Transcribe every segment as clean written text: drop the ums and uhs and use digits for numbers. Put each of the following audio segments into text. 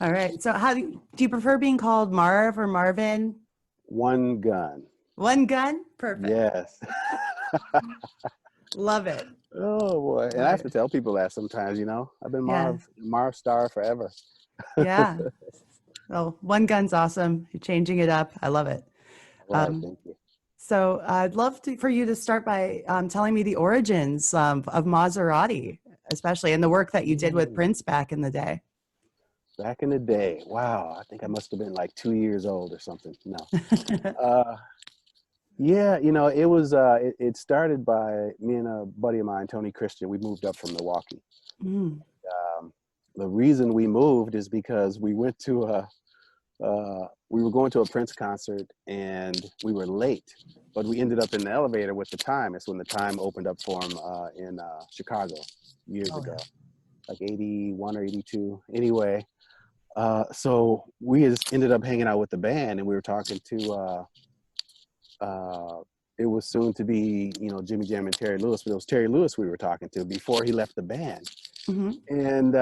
All right. So do you prefer being called Marv or Marvin? One gun. One gun? Perfect. Yes. Love it. Oh boy. And I Love have it. to tell people that sometimes, I've been Yeah. Marv Star forever. Yeah. Oh, one gun's awesome. You're changing it up. I love it. All right, Um, thank you. so I'd love for you to start by telling me the origins of Maserati, especially and the work that you did with Mm. Prince back in the day. Back in the day, wow, I think I must have been like 2 years old or something. No. Uh, yeah, it started by me and a buddy of mine, Tony Christian. We moved up from Milwaukee. Mm. Um, the reason we moved is because we were going to a Prince concert and we were late, but we ended up in the elevator with the time. It's when the time opened up for him in Chicago years Oh ago, yeah. like 81 or 82. Anyway, so we just ended up hanging out with the band and we were talking to, it was soon to be, Jimmy Jam and Terry Lewis, but it was Terry Lewis we were talking to before he left the band. Hmm. And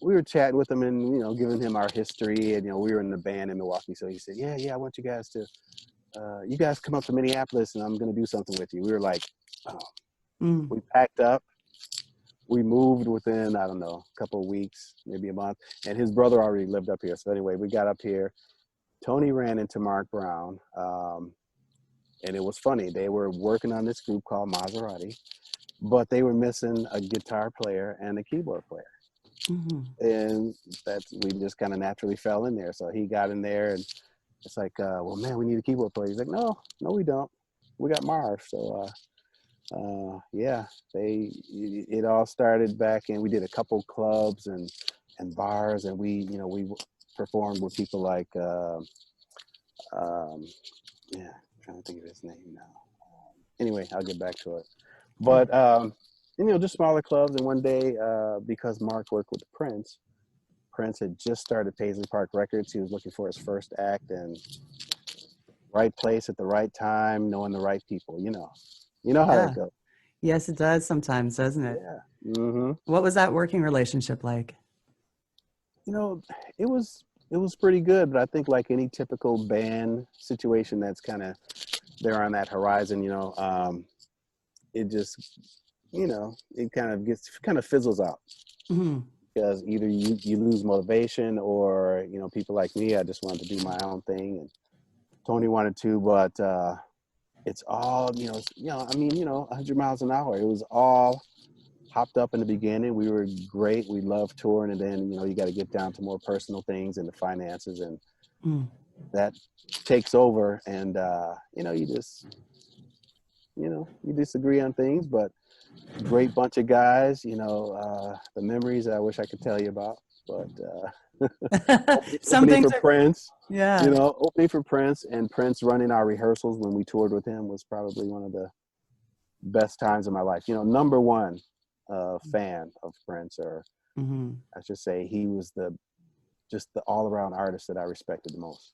we were chatting with him and giving him our history, and we were in the band in Milwaukee. So he said, yeah, I want you guys to you guys come up to Minneapolis and I'm going to do something with you. We were like, oh. Mm. We packed up, we moved within, I don't know, a couple of weeks, maybe a month, and his brother already lived up here. So anyway, we got up here. Tony ran into Mark Brown, and it was funny, they were working on this group called Mazarati, but they were missing a guitar player and a keyboard player. Hmm. And we just kind of naturally fell in there. So he got in there, and it's like, well, man, we need a keyboard player. He's like, no, we don't. We got Marv. So yeah, it all started back, and we did a couple clubs and bars, and we performed with people like um, yeah, I'm trying to think of his name now. Anyway, I'll get back to it. Yeah. But just smaller clubs. And one day, because Mark worked with Prince, Prince had just started Paisley Park Records. He was looking for his first act, and right place at the right time, knowing the right people. You know how that Yeah. goes. Yes, it does sometimes, doesn't it? Yeah. Hmm. What was that working relationship like? You know, it was pretty good, but I think like any typical band situation that's kind of there on that horizon, it just, it kind of fizzles out Hmm. because either you lose motivation, or people like me, I just wanted to do my own thing, and Tony wanted to, but it's all, I mean, 100 miles an hour. It was all hopped up in the beginning. We were great. We loved touring, and then you got to get down to more personal things and the finances, and Mm. that takes over. And you disagree on things, but great bunch of guys. The memories I wish I could tell you about, but Some opening things for are, Prince. yeah. Opening for Prince, and Prince running our rehearsals when we toured with him was probably one of the best times of my life. Number one fan of Prince, or Hmm. I should say, he was just the all around artist that I respected the most.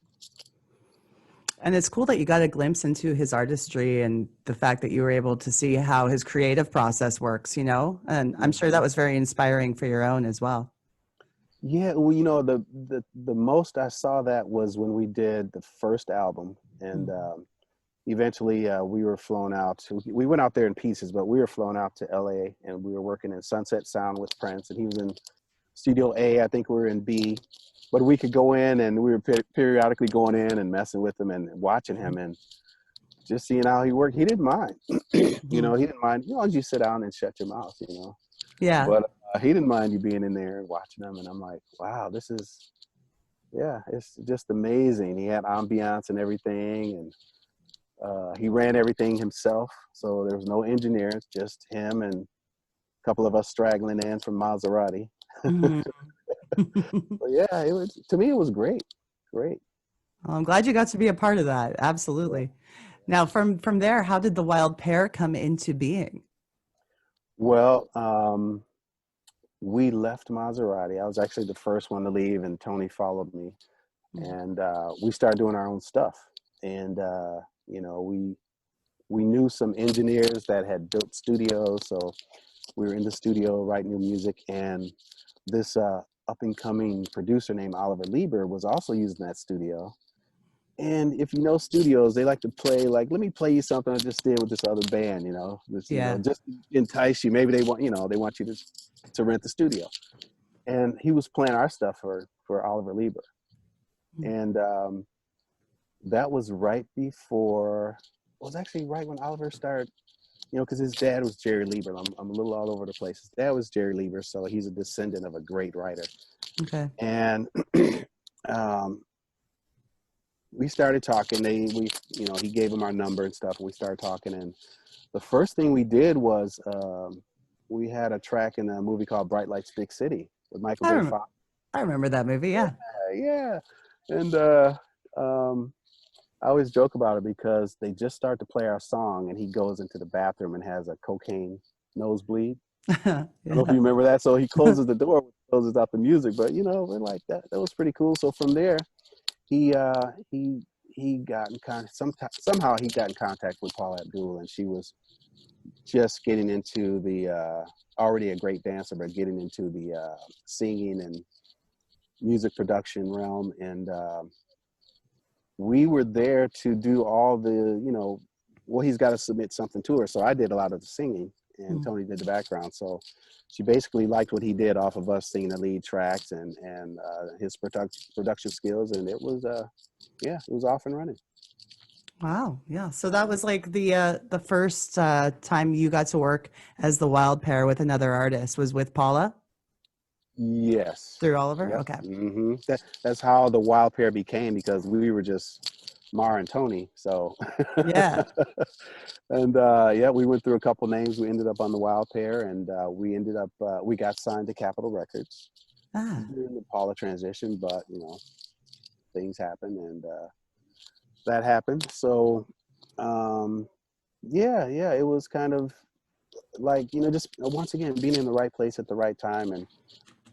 And it's cool that you got a glimpse into his artistry and the fact that you were able to see how his creative process works, And I'm sure that Hmm. was very inspiring for your own as well. Yeah, well, the most I saw that was when we did the first album, and eventually we were flown out. We went out there in pieces, but we were flown out to LA, and we were working in Sunset Sound with Prince, and he was in Studio A. I think we were in B, but we could go in, and we were periodically going in and messing with him and watching him and just seeing how he worked. He didn't mind. Mhm. He didn't mind, as long as you sit down and shut your mouth. Yeah. But he didn't mind you being in there and watching him, and I'm like, wow, yeah, it's just amazing. He had ambiance and everything, and he ran everything himself, so there was no engineers, just him and a couple of us straggling in from Maserati. Mhm. But yeah, to me it was great, great. Well, I'm glad you got to be a part of that. Yeah. Absolutely. Now, from there, how did the wild pair come into being? Well, we left Maserati. I was actually the first one to leave, and Tony followed me, and we started doing our own stuff. And we knew some engineers that had built studios, so we were in the studio writing new music. And this up and coming producer named Oliver Lieber was also using that studio. And if you know studios, they like to play like, let me play you something I just did with this other band, Yeah. just to entice you. Maybe they want, they want you to rent the studio. And he was playing our stuff for Oliver Lieber. And that was right before, it was actually right when Oliver started, because his dad was Jerry Lieber. I'm a little all over the place. His dad was Jerry Lieber, so he's a descendant of a great writer. Okay. And we started talking. He gave him our number and stuff, and we started talking. And the first thing we did was we had a track in a movie called Bright Lights, Big City with Michael J. Fox. I remember that movie. Yeah. Yeah. And I always joke about it because they just start to play our song, and he goes into the bathroom and has a cocaine nosebleed. Yeah. I don't know if you remember that. So he closes the door, closes out the music. But we're like that. That was pretty cool. So from there, he got in contact. Somehow he got in contact with Paula Abdul, and she was just getting into the already a great dancer, but getting into the singing and music production realm. And we were there to do all the, he's got to submit something to her. So I did a lot of the singing, and Tony did the background. So she basically liked what he did off of us singing the lead tracks and his production skills. And it was, it was off and running. Wow. Yeah. So that was like the first time you got to work as the wild pair with another artist was with Paula? Yes. Through Oliver? Yep. Okay. That's how the wild pair became, because we were just Mara and Tony. So Yeah. and we went through a couple names. We ended up on the wild pair, and we got signed to Capitol Records during the Paula transition, but things happen, and that happened. So it was kind of like, just once again being in the right place at the right time. And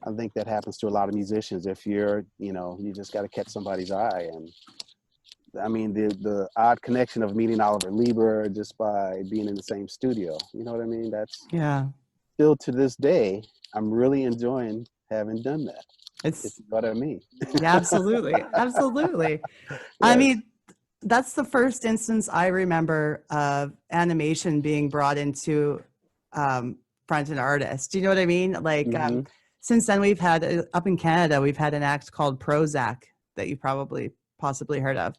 I think that happens to a lot of musicians. If you're, you just got to catch somebody's eye. And I mean, the odd connection of meeting Oliver Lieber just by being in the same studio, you know what I mean? That's still to this day, I'm really enjoying having done that. It's what I mean. Yeah, absolutely. Absolutely. Yes. I mean, that's the first instance I remember of animation being brought into front and artist. Do you know what I mean? Like, since then we've had, up in Canada, we've had an act called Prozac that you possibly heard of.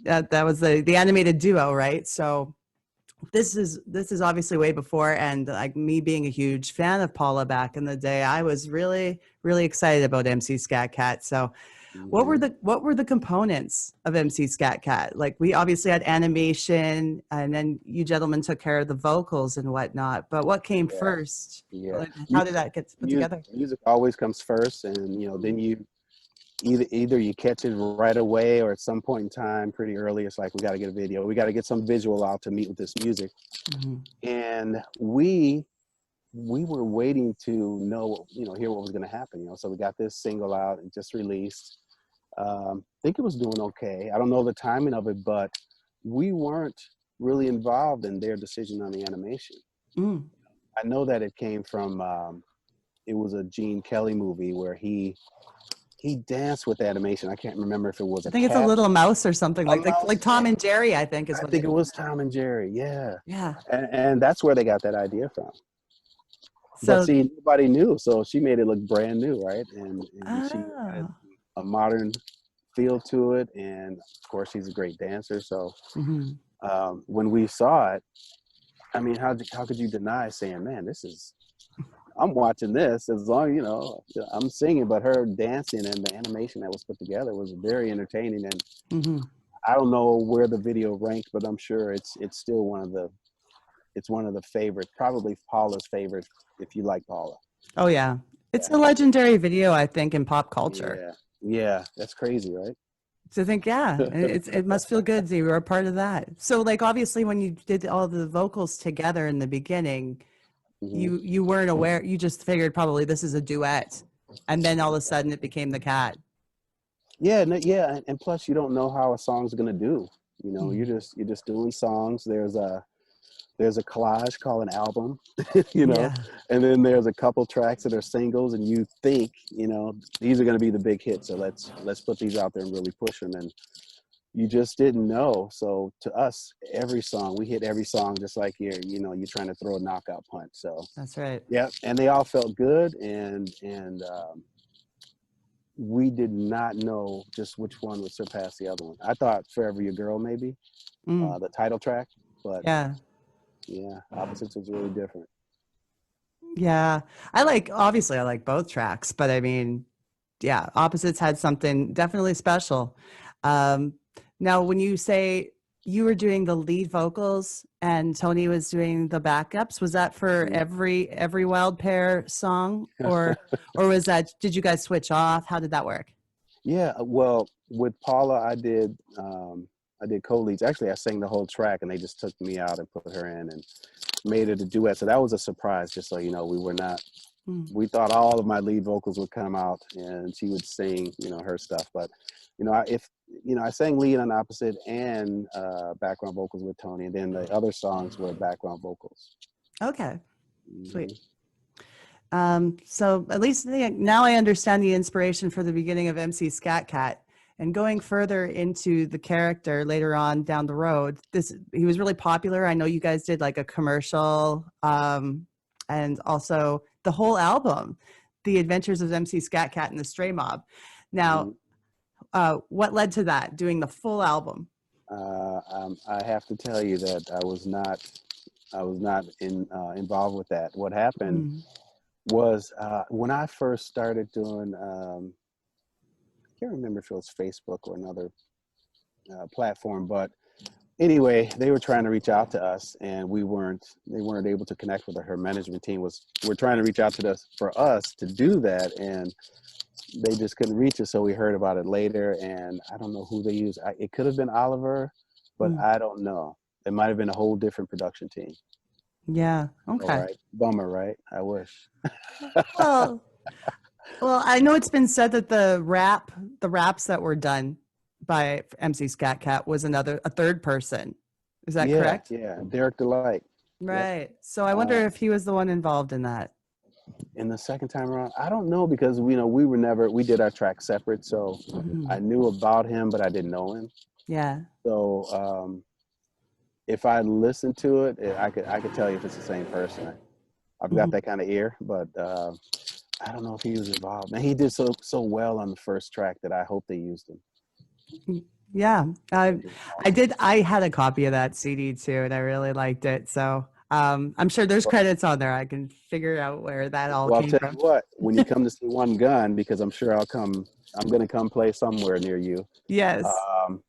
That was the animated duo, right? So this is obviously way before, and like me being a huge fan of Paula back in the day, I was really, really excited about MC Skat Kat. So what were the components of MC Skat Kat? Like, we obviously had animation, and then you gentlemen took care of the vocals and whatnot, but what came first? Like, how did that get put together? Music always comes first, and then you either you catch it right away, or at some point in time pretty early, it's like, we got to get a video, we got to get some visual out to meet with this music. And we were waiting to know, hear what was going to happen, so we got this single out and just released. I think it was doing okay. I don't know the timing of it, but we weren't really involved in their decision on the animation. I know that it came from it was a Gene Kelly movie where he danced with animation. I can't remember if it was I think it's a Little Mouse or something like Tom and Jerry, I think is what I think it was Tom and Jerry. Yeah. Yeah. And that's where they got that idea from. So, but see, nobody knew, so she made it look brand new, right? And she had a modern feel to it, and of course she's a great dancer. So when we saw it, I mean, how could you deny saying, man, I'm watching this, as long I'm singing, but her dancing and the animation that was put together was very entertaining. And I don't know where the video ranked, but I'm sure it's still one of the favorites, probably Paula's favorite, if you like Paula. Oh yeah, it's a legendary video, I think, in pop culture. Yeah, that's crazy, right? So I think, it must feel good that you were a part of that. So, like, obviously when you did all the vocals together in the beginning, you weren't aware, you just figured probably this is a duet, and then all of a sudden it became the cat. And plus you don't know how a song's gonna do. You're just doing songs. There's there's a collage called an album, Yeah. and then there's a couple tracks that are singles, and you think, these are going to be the big hits. So let's put these out there and really push them. And you just didn't know. So to us, we hit every song just like you're trying to throw a knockout punch. So That's right. yeah, and they all felt good, and we did not know just which one would surpass the other one. I thought "Forever Your Girl" maybe, the title track, but Yeah. yeah, Opposites was really different. Yeah. Obviously I like both tracks, but I mean, yeah, Opposites had something definitely special. Now, when you say you were doing the lead vocals and Tony was doing the backups, was that for every Wild Pair song, or was that, did you guys switch off? How did that work? Yeah, well, with Paula, I did co-leads. Actually, I sang the whole track, and they just took me out and put her in and made it a duet. So that was a surprise. Just so you know, we thought all of my lead vocals would come out and she would sing, her stuff. But, I sang lead on Opposite and background vocals with Tony, and then the other songs were background vocals. Okay, sweet. So at least now I understand the inspiration for the beginning of MC Skat Kat. And going further into the character later on down the road, he was really popular. I know you guys did like a commercial, and also the whole album, The Adventures of MC Skat Kat and the Stray Mob. Now, what led to that, doing the full album? I have to tell you that I was not involved with that. What happened was when I first started doing, I can't remember if it was Facebook or another platform, but anyway, they were trying to reach out to us, and they weren't able to connect with her. Her management team were trying to reach out to us for us to do that, and they just couldn't reach us. So we heard about it later, and I don't know who they used. It could have been Oliver, but I don't know. It might have been a whole different production team. Yeah. Okay. All right. Bummer, right? I wish. Well, I know it's been said that the raps that were done by MC Skat Kat was a third person. Is that correct? Yeah, Derek Delight. Right. Yep. So I wonder if he was the one involved in that. In the second time around, I don't know, because we did our track separate, so I knew about him, but I didn't know him. Yeah. So if I listened to it, I could tell you if it's the same person. I've got that kind of ear, but I don't know if he was involved. And he did so well on the first track that I hope they used him. Yeah, I did. I had a copy of that CD too, and I really liked it. So I'm sure there's credits on there. I can figure out where that all came from. I'll tell you what, when you come to see OneGunn, because I'm sure I'm going to come play somewhere near you. Yes.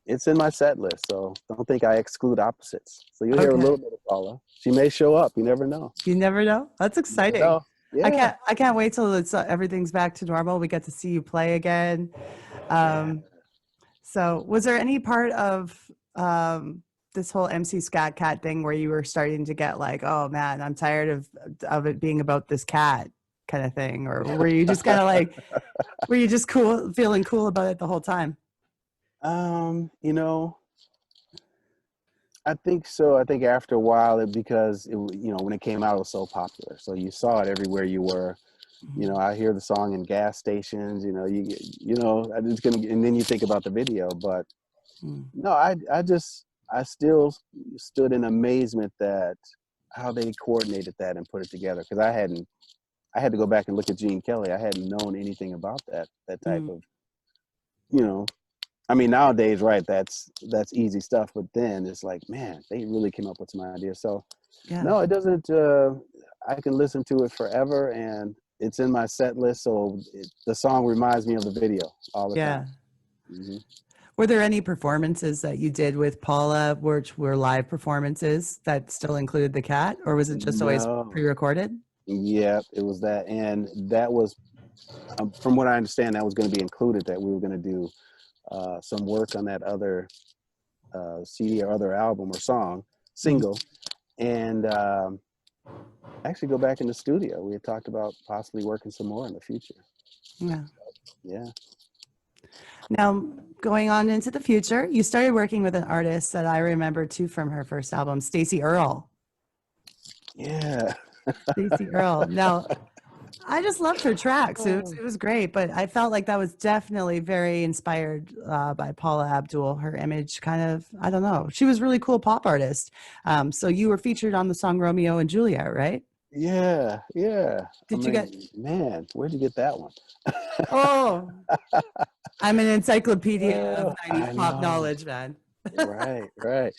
It's in my set list, so don't think I exclude Opposites. So you'll hear a little bit of Paula. She may show up. You never know. You never know. That's exciting. Yeah. I can't wait till everything's back to normal. We get to see you play again. So was there any part of this whole MC Skat Kat thing where you were starting to get like, oh man, I'm tired of it being about this cat kind of thing? Or were you just kind of like, were you just feeling cool about it the whole time? I think so. I think after a while, because when it came out, it was so popular. So you saw it everywhere you were. I hear the song in gas stations. And then you think about the video. But no, I still stood in amazement that how they coordinated that and put it together. Because I had to go back and look at Gene Kelly. I hadn't known anything about that type of, I mean, nowadays, right, that's easy stuff. But then it's like, man, they really came up with some ideas. So, no, it doesn't. I can listen to it forever, and it's in my set list. So the song reminds me of the video all the time. Mm-hmm. Were there any performances that you did with Paula, which were live performances that still included the cat, or was it just always pre-recorded? Yeah, it was that. And that was, from what I understand, that was going to be included, that we were going to do some work on that other CD or other album or single, and actually go back in the studio. We had talked about possibly working some more in the future. Yeah. Now, going on into the future, you started working with an artist that I remember too from her first album, Stacey Earle. Yeah. Stacey Earl. Now, I just loved her tracks. It was great, but I felt like that was definitely very inspired by Paula Abdul. Her image kind of, I don't know. She was a really cool pop artist. So you were featured on the song Romeo and Juliet, right? Yeah, yeah. I Did you get, mean, man, where'd you get that one? oh, I'm an encyclopedia of 90s I pop know. knowledge, man. Right, right.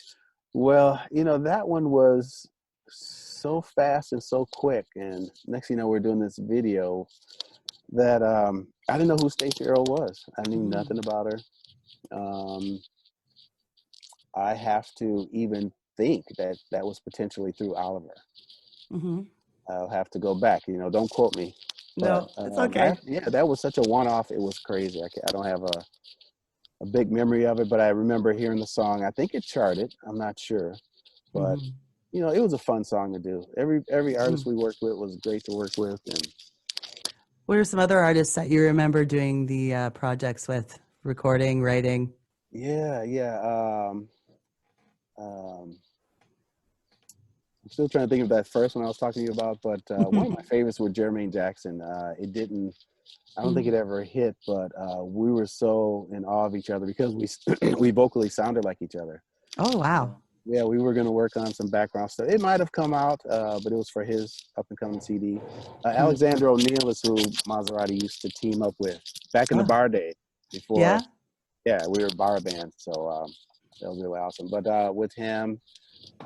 Well, that one was so fast and so quick. And next thing you know, we're doing this video that I didn't know who Stacey Earl was. I knew nothing about her. Um, I have to even think that that was potentially through Oliver. Mm-hmm. I'll have to go back. Don't quote me. But No, it's okay. yeah, that was such a one-off. It was crazy. I don't have a big memory of it, but I remember hearing the song. I think it charted. I'm not sure, but Mm-hmm. it was a fun song to do. Every Mm-hmm. artist we worked with was great to work with, and What are some other artists that you remember doing the projects with, recording, writing? yeah, yeah. Um, I'm still trying to think of that first one I was talking to you about, but one of my favorites was Jermaine Jackson. It didn't. I don't think it ever hit, but we were so in awe of each other because we we vocally sounded like each other. Oh, wow. Yeah, we were going to work on some background stuff. It might have come out, but it was for his up and coming CD. Mm. Alexander O'Neill is who Mazarati used to team up with back in the Oh, bar day before. yeah. Yeah, we were a bar band, so that was really awesome. But with him,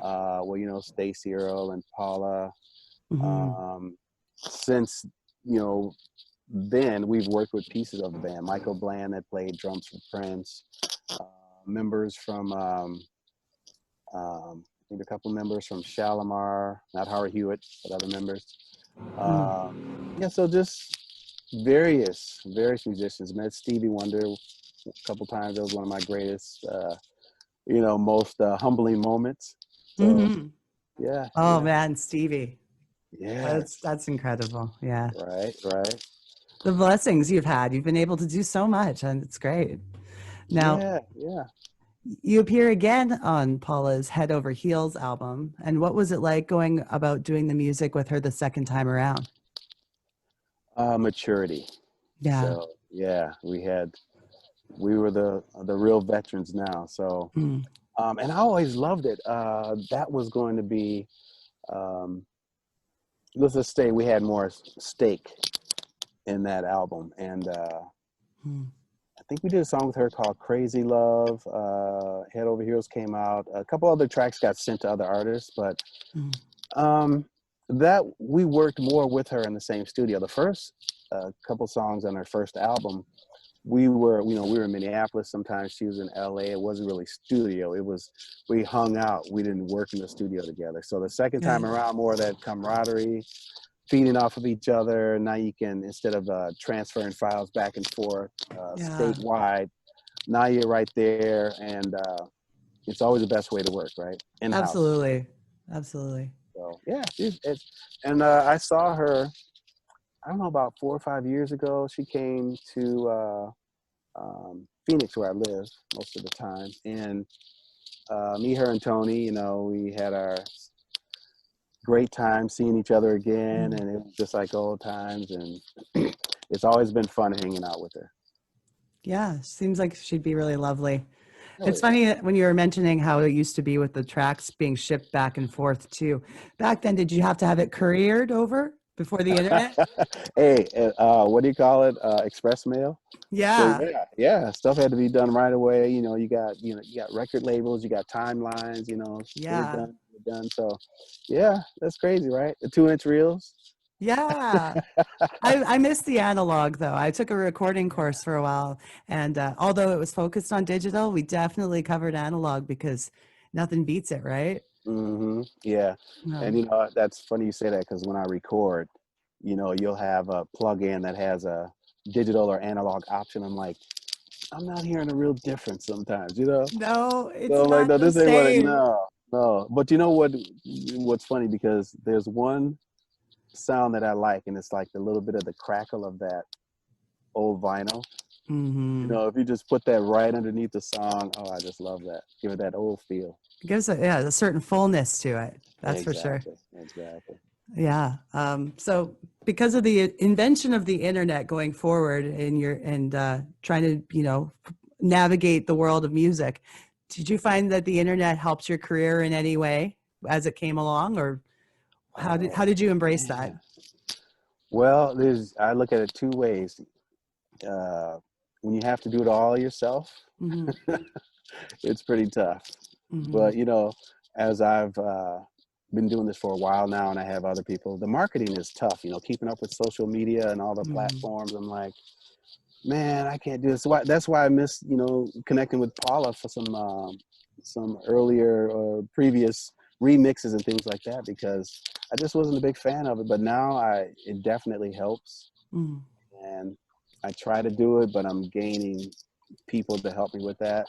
well, Stacey Earl and Paula. Mm-hmm. Since you know, then we've worked with pieces of the band. Michael Bland that played drums for Prince, members from I think a couple members from Shalimar, not Howard Hewitt, but other members. Mm. Yeah, so just various musicians. Met Stevie Wonder a couple times. That was one of my greatest, most humbling moments. So Mm-hmm. yeah, Oh yeah, man, Stevie. yes, That's incredible. Yeah. right, right. The blessings you've had. You've been able to do so much and it's great. Now, Yeah, yeah. you appear again on Paula's Head Over Heels album. And what was it like going about doing the music with her the second time around? Maturity. Yeah. So yeah, we were the real veterans now. So Mm. and I always loved it. That was going to be let's just say we had more stake in that album, and Mm. I think we did a song with her called Crazy Love. Head Over Heels came out. A couple other tracks got sent to other artists, but Mm. um, that we worked more with her in the same studio. The first couple songs on her first album, we were in Minneapolis. Sometimes she was in LA. It wasn't really studio. It was, we hung out. We didn't work in the studio together. So the second time Right. around, more of that camaraderie, feeding off of each other. Now you can, instead of transferring files back and forth Yeah. statewide, now you're right there, and it's always the best way to work, right? In house. Absolutely. Absolutely. So yeah, and I saw her. I don't know, about 4 or 5 years ago. She came to Phoenix, where I live most of the time, and me, her, and Tony. We had our great time seeing each other again, Mm. and it was just like old times. And it's always been fun hanging out with her. Yeah. Seems like she'd be really lovely. Oh It's yeah. funny when you were mentioning how it used to be with the tracks being shipped back and forth too. Back then, did you have to have it couriered over before the internet? Hey, what do you call it? Express mail. So Yeah. yeah, stuff had to be done right away. You got record labels, you got timelines. We're Yeah. done, we're done. So yeah, that's crazy, right? The 2-inch reels. Yeah. I missed the analog though. I took a recording course for a while, and although it was focused on digital, we definitely covered analog because nothing beats it, right? Yeah, No. and that's funny you say that, because when I record, you'll have a plug-in that has a digital or analog option. I'm like, I'm not hearing a real difference sometimes. No, it's So I'm like, not no, the this ain't what. same. No, no. But you know what? What's funny, because there's one sound that I like, and it's like the little bit of the crackle of that old vinyl. Mm-hmm. If you just put that right underneath the song, oh, I just love that. Give it that old feel. It gives a certain fullness to it. That's for sure. Exactly. Yeah. So because of the invention of the internet going forward and trying to, navigate the world of music, did you find that the internet helped your career in any way as it came along, or how did you embrace that? Well, I look at it two ways. When you have to do it all yourself, Mm-hmm. it's pretty tough. Mm-hmm. But as I've been doing this for a while now, and I have other people, the marketing is tough. Keeping up with social media and all the platforms. I'm like, man, I can't do this. That's why I miss connecting with Paula for some earlier or previous remixes and things like that, because I just wasn't a big fan of it. But now it definitely helps, and I try to do it, but I'm gaining people to help me with that,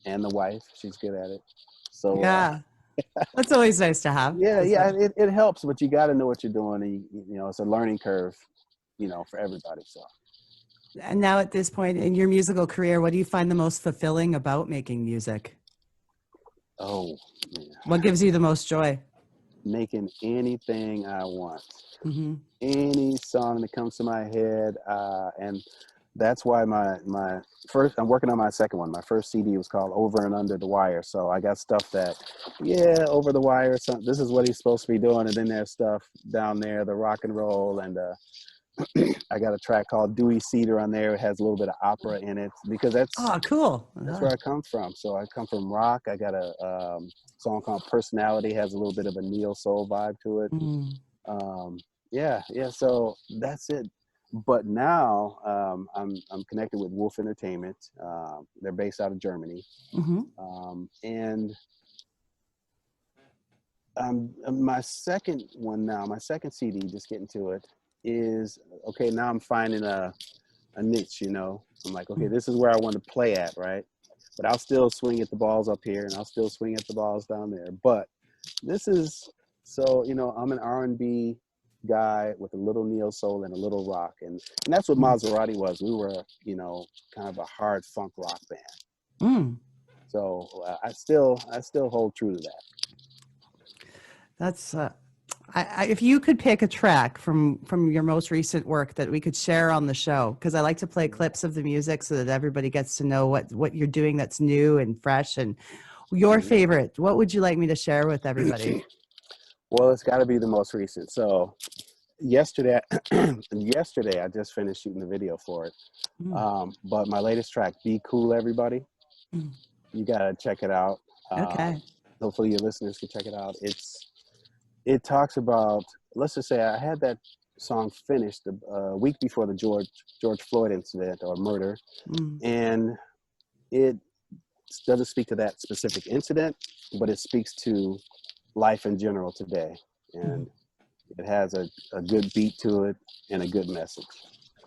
and the wife, she's good at it. So yeah, that's always nice to have. yeah, it helps, but you got to know what you're doing, and it's a learning curve, for everybody. So. And now at this point in your musical career, what do you find the most fulfilling about making music? Oh, man. What gives you the most joy? Making anything I want. Mm-hmm. Any song that comes to my head, and that's why my first, I'm working on my second one. My first CD was called Over and Under the Wire. So I got stuff that, over the wire, this is what he's supposed to be doing, and then there's stuff down there, the rock and roll, and I got a track called Dewey Cedar on there. It has a little bit of opera in it, because that's cool. That's where I come from. So I come from rock. I got a song called Personality, has a little bit of a neo soul vibe to it. Yeah. So that's it. But now I'm connected with Wolf Entertainment. They're based out of Germany, and my second one now, my second CD, just getting to it, is okay. Now I'm finding a niche. I'm like, okay, this is where I want to play at, right? But I'll still swing at the balls up here, and I'll still swing at the balls down there. But this is I'm an R&B guy with a little neo soul and a little rock, and that's what Mazarati was. We were kind of a hard funk rock band. So I still hold true to that. That's if you could pick a track from your most recent work that we could share on the show, because I like to play clips of the music so that everybody gets to know what you're doing that's new and fresh, and your favorite. What would you like me to share with everybody? Well, it's got to be the most recent. So yesterday I just finished shooting the video for it. But my latest track, Be Cool Everybody, you got to check it out. Okay. Hopefully your listeners can check it out. It talks about, let's just say I had that song finished a week before the George Floyd incident or murder. And it doesn't speak to that specific incident, but it speaks to life in general today. And it has a good beat to it and a good message.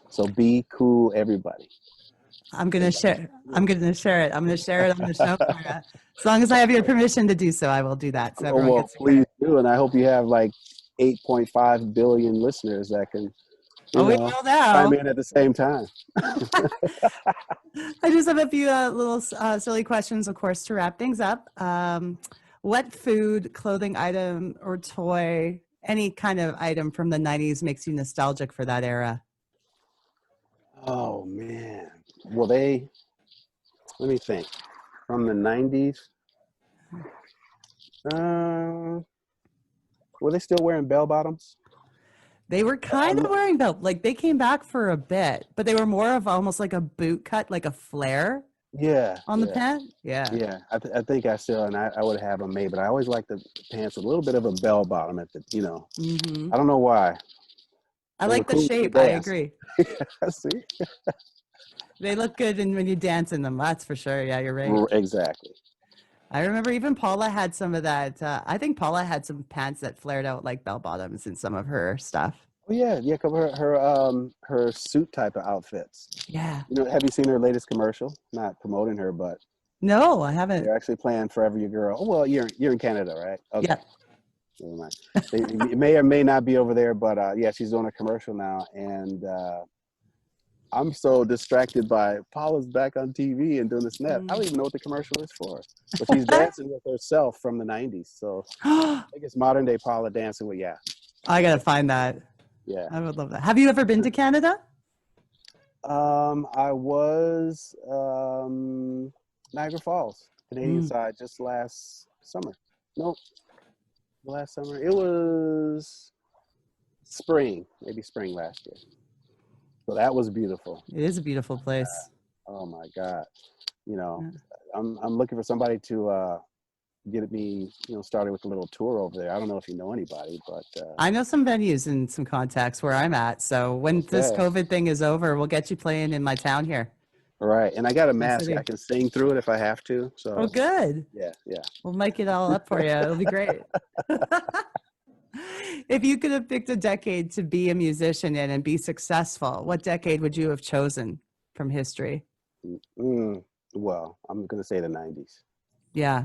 So be cool, everybody. I'm going to share it. I'm going to share it on the show for you. As long as I have your permission to do so, I will do that. So everyone gets please do. And I hope you have like 8.5 billion listeners that can, we will now. chime in at the same time. I just have a few little silly questions, of course, to wrap things up. What food, clothing item, or toy, any kind of item from the 90s makes you nostalgic for that era? Oh, man. Well, let me think. From the 90s, were they still wearing bell bottoms? They were kind of wearing belt, like they came back for a bit, but they were more of almost like a boot cut, like a flare. On the pant. Yeah. I think I still, and I would have them made, but I always like the pants with a little bit of a bell bottom at the, I don't know why. I like the shape. I agree. See? They look good when you dance in them. That's for sure. Yeah, you're right. Exactly. I remember even Paula had some of that. I think Paula had some pants that flared out like bell bottoms in some of her stuff. Oh yeah. Her suit type of outfits. Yeah. Have you seen her latest commercial? Not promoting her, but no, I haven't. They're actually playing Forever Your Girl. Oh well, you're in Canada, right? Okay. Yeah. Never mind. It may or may not be over there, but yeah, she's doing a commercial now, and I'm so distracted by Paula's back on TV and doing the snap. I don't even know what the commercial is for. But she's dancing with herself from the 90s. So I think it's modern day Paula dancing with, yeah. I gotta find that. Yeah. I would love that. Have you ever been to Canada? I was Niagara Falls, Canadian side, just last summer. Nope, last summer. It was spring, maybe spring last year. So that was beautiful. It is a beautiful place. Oh my God. You know, I'm looking for somebody to get me, started with a little tour over there. I don't know if you know anybody, but I know some venues and some contacts where I'm at. So when this COVID thing is over, we'll get you playing in my town here. Right. And I got a mask. I can sing through it if I have to. So oh, good. Yeah. We'll make it all up for you. It'll be great. If you could have picked a decade to be a musician in and be successful, what decade would you have chosen from history? Well, I'm going to say the 90s. Yeah.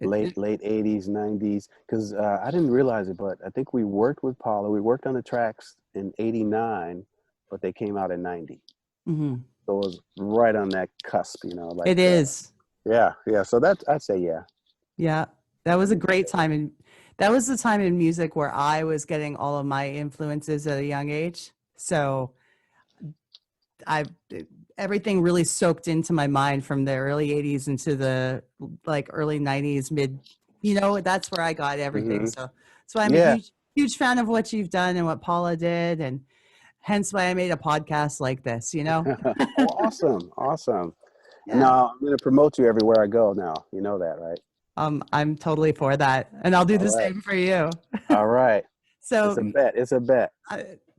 Late 80s, 90s. Because I didn't realize it, but I think we worked with Paula. We worked on the tracks in 89, but they came out in 90. So it was right on that cusp, like it is. Yeah. So I'd say yeah. Yeah. That was a great time. And that was the time in music where I was getting all of my influences at a young age. So everything really soaked into my mind from the early 80s into the early 90s, that's where I got everything. So that's why I'm a huge fan of what you've done and what Paula did. And hence why I made a podcast like this, Oh, awesome. Yeah. Now I'm going to promote you everywhere I go now. You know that, right? I'm totally for that. And I'll do the same for you. All right. So it's a bet.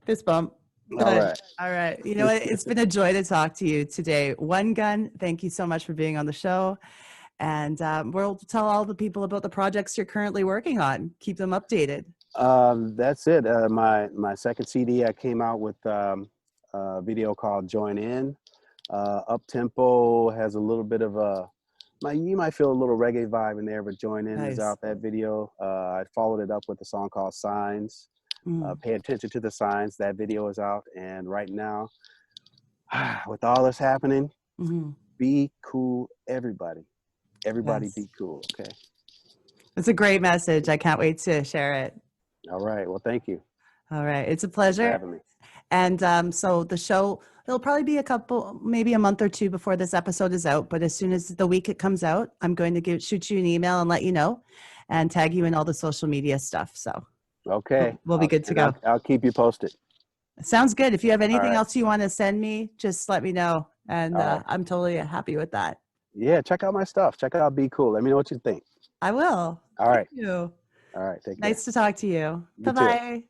Fist bump. All right. You know what? It's been a joy to talk to you today. OneGunn, thank you so much for being on the show. And we'll tell all the people about the projects you're currently working on. Keep them updated. That's it. My second CD, I came out with a video called Join In. Up-tempo, has a little bit of you might feel a little reggae vibe in there, but Join In is out, that video. I followed it up with a song called Signs. Pay attention to the signs. That video is out. And right now, with all this happening, be cool, everybody. Everybody be cool, okay? It's a great message. I can't wait to share it. All right. Well, thank you. All right. It's a pleasure. Thanks for having me. And so the show, it'll probably be maybe a month or two before this episode is out. But as soon as the week it comes out, I'm going to shoot you an email and let you know and tag you in all the social media stuff. So okay. We'll be good to go. I'll keep you posted. Sounds good. If you have anything else you want to send me, just let me know. And I'm totally happy with that. Yeah. Check out my stuff. Check out Be Cool. Let me know what you think. I will. All right. Thank you. All right. Take care. Nice to talk to you. Bye-bye.